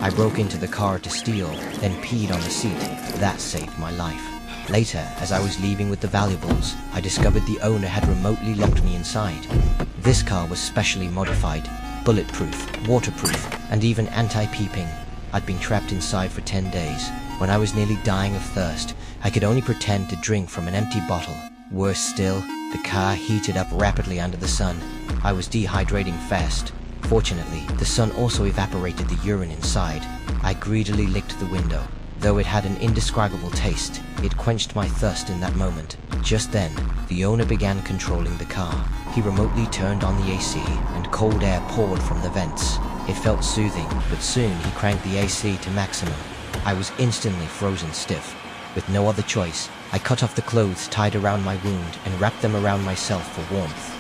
I broke into the car to steal, then peed on the seat. That saved my life. Later, as I was leaving with the valuables, I discovered the owner had remotely locked me inside. This car was specially modified, bulletproof, waterproof, and even anti-peeping. I'd been trapped inside for 10 days. When I was nearly dying of thirst, I could only pretend to drink from an empty bottle. Worse still, the car heated up rapidly under the sun. I was dehydrating fast. Fortunately, the sun also evaporated the urine inside. I greedily licked the window. Though it had an indescribable taste, it quenched my thirst in that moment. Just then, the owner began controlling the car. He remotely turned on the AC, and cold air poured from the vents. It felt soothing, but soon he cranked the AC to maximum. I was instantly frozen stiff. With no other choice, I cut off the clothes tied around my wound and wrapped them around myself for warmth.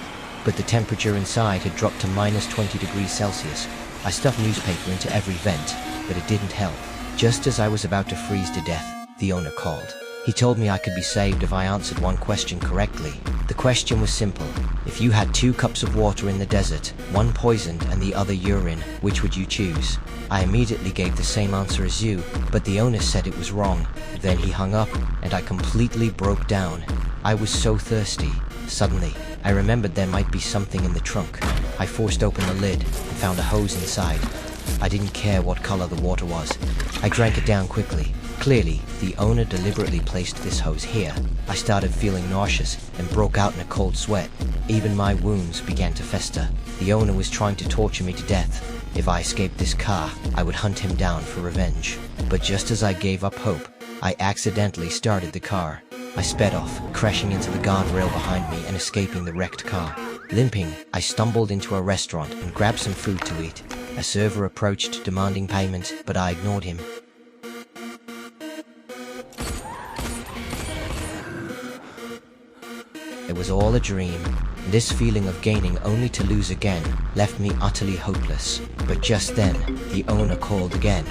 But the temperature inside had dropped to -20°C. I stuffed newspaper into every vent, but it didn't help. Just as I was about to freeze to death, the owner called. He told me I could be saved if I answered one question correctly. The question was simple. If you had 2 cups of water in the desert, one poisoned and the other urine, which would you choose? I immediately gave the same answer as you, but the owner said it was wrong. Then he hung up, and I completely broke down. I was so thirsty. Suddenly, I remembered there might be something in the trunk. I forced open the lid and found a hose inside. I didn't care what color the water was. I drank it down quickly. Clearly, the owner deliberately placed this hose here. I started feeling nauseous and broke out in a cold sweat. Even my wounds began to fester. The owner was trying to torture me to death. If I escaped this car, I would hunt him down for revenge. But just as I gave up hope, I accidentally started the car. I sped off, crashing into the guardrail behind me and escaping the wrecked car. Limping, I stumbled into a restaurant and grabbed some food to eat. A server approached, demanding payment, but I ignored him. It was all a dream. This feeling of gaining only to lose again left me utterly hopeless. But just then, the owner called again.